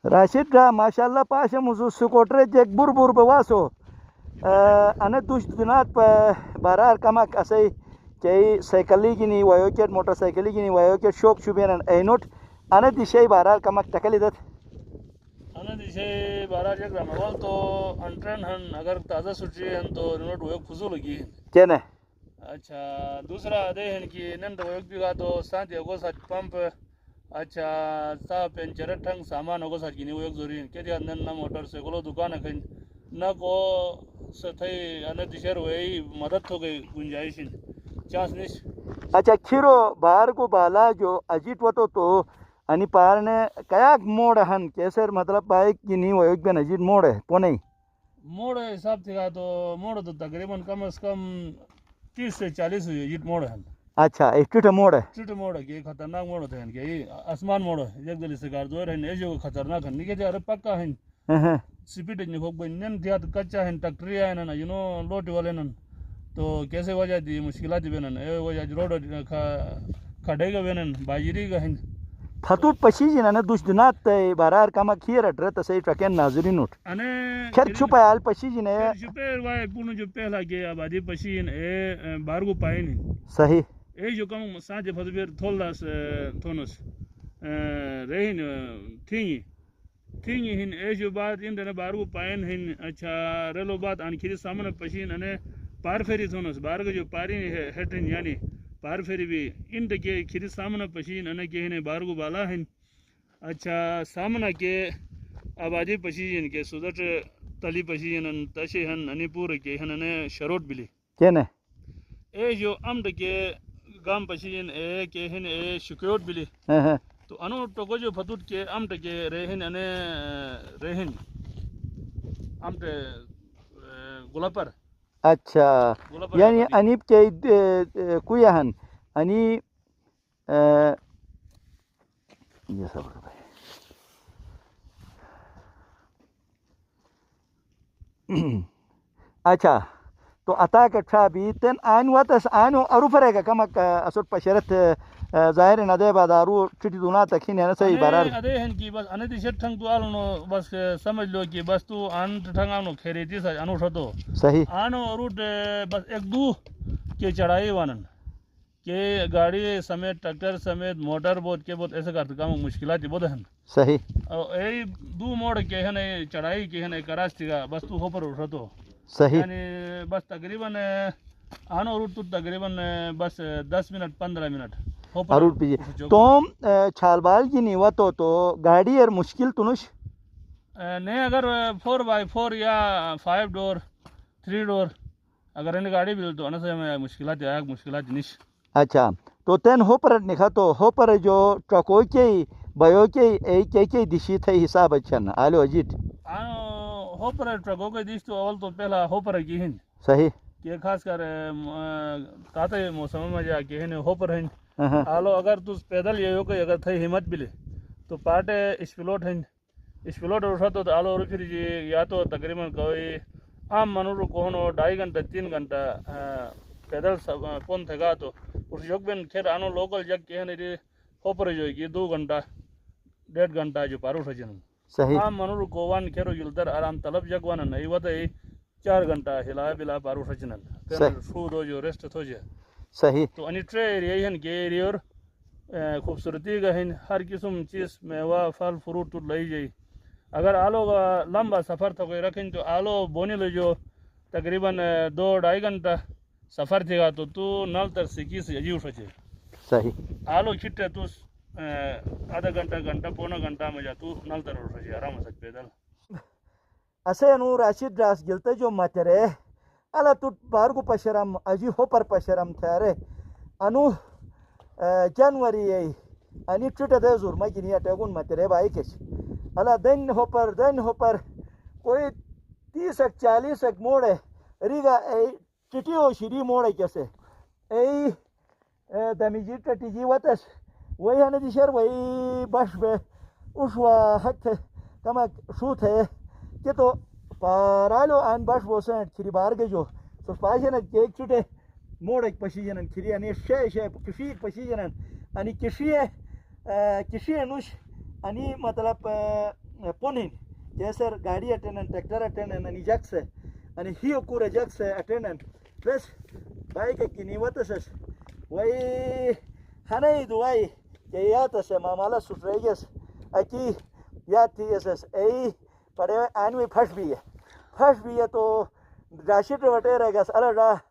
راشد را ماشاءالله پاشم وزو سکوٹر جک بور بواسو انا دوش دنات په بارار کمک اسی چای سایکلی گینی وایوکت موٹر سایکلی گینی وایوکت شوک شوبینن اینوت انا دی شی بارار کمک تکلی دت انا دی شی بارار جک رموال تو انٹرن ہن اگر تازہ سوچی ہن تو رنوٹ ویک فضول لگی کینے اچھا دوسرا دے ہن کی نن تو ویک بھی گا تو سانتی اگو ساتھ پمپ اچھا تا پنچر ٹھنگ سامان اگو ساتھ گینی ویک ضروری کہ دی نن نہ موٹر سائیکلو دکان کھن نہ کو ستھئی انا دی شہر وئی مدد ہو گئی گنجائش چانس نش اچھا کھیرو باہر کو بالا جو اجیت وتو تو انی پارنے کیاک موڑ ہن کیسر مطلب بائک گینی ویک بن اجیت موڑ ہے پونے موڑ حساب سے گا تو موڑ تو تقریباً کم از کم 30 سے 40 ہوئی موڑ ہیں اچھا اسٹریٹ موڑ ہے چٹ موڑ ہے کہ خطرناک موڑ ہوتے ہیں کہ آسمان موڑ ہے ایک دلی سے کار دور ہے جو خطرناک ہے نہیں کہ ارے پکا ہے سپیڈ نہیں ہوگ بنن تھیا کچا ہے ٹکٹری ہے نا نو لوٹ والے نن تو کیسے وجہ دی مشکلات بنن اے وجہ روڈ کھڑے گا بنن باجری کا ہے فتوٹ پشی جنا نے دوش دنات بارار کما کھیر ڈرت سے ٹکن ناظرین اٹھ انے کھر چھپال پشی جنے چھپے وای پونو جو پہلا کے آبادی پشین اے بارگو پائن صحیح اے جو کم سانجے فزبیر تھولداس تھونس رہن تھینی ہن اے جو بات ان دنے بارگو پائن ہن اچھا رلو بات ان کھری سامنے پشین انے پار فیری تھونس بارگو جو پاری ہٹن یعنی پار فیری بھی ان کے کھری سامنے پشین انے کے ہن بارگو بالا ہن اچھا سامنے کے آبادی پشین کے سودٹ تلی پشین تشے ہن انی پور کے ہن انے شروٹ بلی کینے اے جو امد کے گام پشین اے کے ہن اے شکیوٹ بلی تو انو ٹوکو جو فتوٹ کے امد کے رہن انے رہن امد گلپر اچھا یعنی انیب کے کوئی ہن انی یہ سب اچھا تو عطا کٹھا بھی تن آن واتس آنو عروفرے کا کمک اسوٹ پشرت ظاہر ندے بادارو چٹی دونا تکین ہے صحیح بارار ادے ہن کی بس انے دی شٹ ٹھنگ تو آلو بس سمجھ لو کہ بس تو ان ٹھنگ آنو کھریتی سا انو شتو صحیح آنو روٹ بس ایک دو کے چڑھائی وانن کہ گاڑی سمیت ٹریکٹر سمیت موٹر بہت کے بہت ایسے کرتے کام مشکلات بہت ہیں صحیح اے دو موڑ کے ہیں چڑھائی کے ہیں کراستی کا بس تو ہو پر اٹھتو صحیح یعنی بس تقریباً آنو روٹ تو تقریباً بس 10 منٹ 15 منٹ روٹ پیجیے توم چھال بال کی نیوا تو گاڑی اور مشکل تنش نہیں اگر 4x4 یا 5 ڈور 3 ڈور اگر ان گاڑی بھی تو ان سے مشکلات آیا مشکلات نش اچھا تو تین ہو پر نکھا تو ہو پر جو ٹرکو کے بیو کے دشی تھے حساب اچھن آلو اجیت ہو پر ٹرکو کے دیش تو اول تو پہلا ہو پر کی ہیں صحیح کہ خاص کر کاتے موسم میں جا کے ہیں ہو پر ہیں آلو اگر تو پیدل یہ ہو کہ اگر تھے ہمت بھی لے تو پارٹے اسپلوٹ ہیں اسپلوٹ اٹھا تو آلو اور پھر یا تو تقریباً کوئی عام منور کو 2.5 گھنٹہ 3 گھنٹہ پیدل کون تھے گا تو اس جگ بین خیر آنو لوکل جگ کے ہیں ہو پر جو ہے 2 گھنٹہ 1.5 گھنٹہ جو پارو سجن صحیح عام منور کو وان کھیرو یلدر آرام طلب جگ وان نہیں وہ 4 گھنٹہ ہلا بلا پارو سجن پھر فوڈ ہو جو ریسٹ ہو جائے صحیح تو انی ٹرے ایریا ہیں کہ ایریا اور خوبصورتی کا ہیں ہر قسم چیز میوہ پھل فروٹ تو لئی جائی اگر آلو کا لمبا سفر تھا کوئی رکھیں تو آلو بونے لے جو تقریباً 2-2.5 گھنٹہ سفر تھے گا تو نل تر سکی سے عجیب سچے صحیح آلو چھٹے تو آدھا گھنٹہ پونا گھنٹہ میں جا تو نل تر اٹھ سچے آرام سے پیدل اسے انو راشد راس گلتے جو ماترے الا تو بارگو پشرم اجی ہو پر پشرم تھارے انو جنوری انی ٹوٹے دے زور مگینی اٹگون ماترے بائی کش الا دن ہو پر کوئی 30-40 موڑے ریگا ٹٹیو شری موڑے کیسے دمیجی ٹٹی جی واتس وہی ہنے دیشر وہی بش بے اشوا حق کما شو تھے کہ تو پارالو آن بش بوسن کھری بار گے جو تو پاشن ایک چھٹے موڑے پشی جنن کھری انی شے کشی پشی جنن انی کشی نوش انی مطلب ponin keser gadi attenen tractor attenen ani jakse ani hiyo kure jakse attenen bes bike kini watasas wai hanai duai ke yata se mamala sutreges aki yati esas ei pade anwi phas bi hai to rashid wateregas alada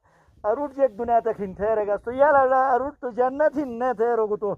arut jek dunia tak hin theregas to yala arut to jannat hin ne therogu to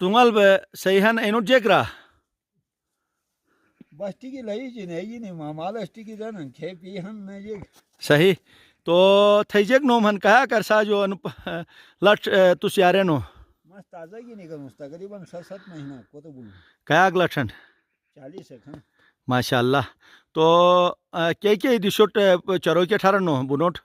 tungal be seihan enut jekra basti ki lahi ji ne mamala asti ki dan khe pi han ne je sahi to thaijek nom han kaya kar sa jo lat tus yare no mas taza ki ne kan takriban 7 mahina ko to bul kaya glathan 40 sekhan mashallah to ke dishot charo ke 18 no bunot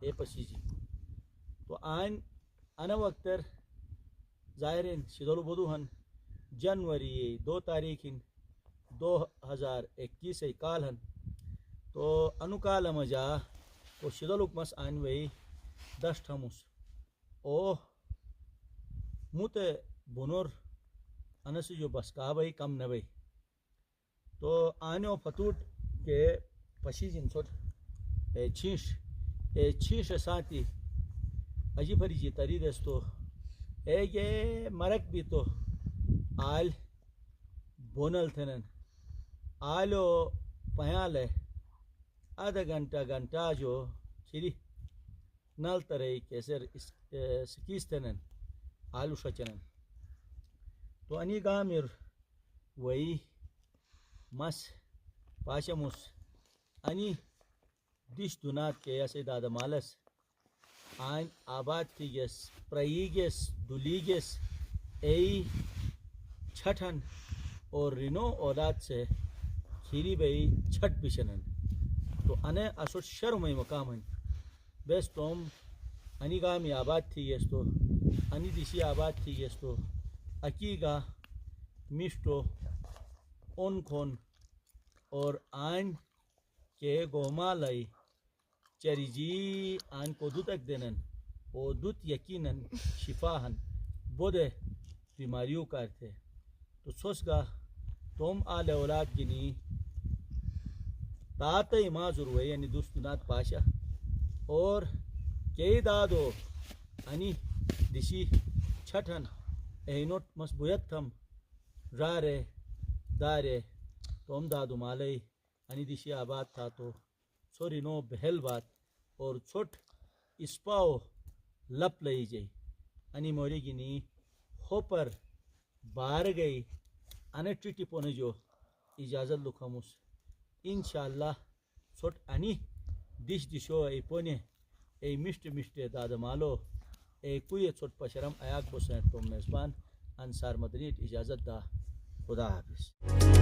اے پسیجی تو آن انا وقتر ظاہرین شدولو بدو ہن جنوری 2 تاریخ 2021 کال ہن تو انو کال مجا تو شدولوک مس آن وی دشت ہموس او موت بنور انس جو بس کا بھائی کم نہ بھائی تو آنو فتوٹ کے پشی جن سوٹ چھیش ساتھی اجی پری جی تری دستو اے مرک بھی تو آل بونل تھنن آلو پیال ہے آدھا گھنٹہ جو کھری نل ترے کیسر سکیس تھنن آلو شچنن تو انی گامر وی مس پاشموس انی دش دونات کے ایسے دادا مالس آن آباد کی گیس پرائیگیس دولیگیس ای چھٹن اور رینو اولاد سے کھیری بئی چھٹ بشنن تو انے اسو شرمی مقام ہیں بیس توم انی گامی آباد تھی گیس تو انی دیشی آباد تھی گیس تو اکی گا مشتو اون کھون اور آن کے گوما لائی چری جی آن کو دو تک دینن او دوت یقیناً شفاہن بودے بیماریوں کارتے تو سوس گا توم آل اولاد گنی تاتا ما ضرور یعنی دوستنات پاشا اور کئی دادو انی دشی چھٹن اینوٹ مسبویت تھم رارے دارے توم دادو مالی انی دشی آباد تھا تو سوری نو بہل بات اور چھوٹ اسپاؤ لپ لئی جائی انی موری گنی ہو پر بار گئی انٹی ٹپونے جو اجازت لکھموس انشاءاللہ چھوٹ انی دشو ای پونے ای مشت دادا مالو ای کوئی چھوٹ پشرم ایاک بسین تو میزبان انصار مدنی اجازت دا خدا حافظ.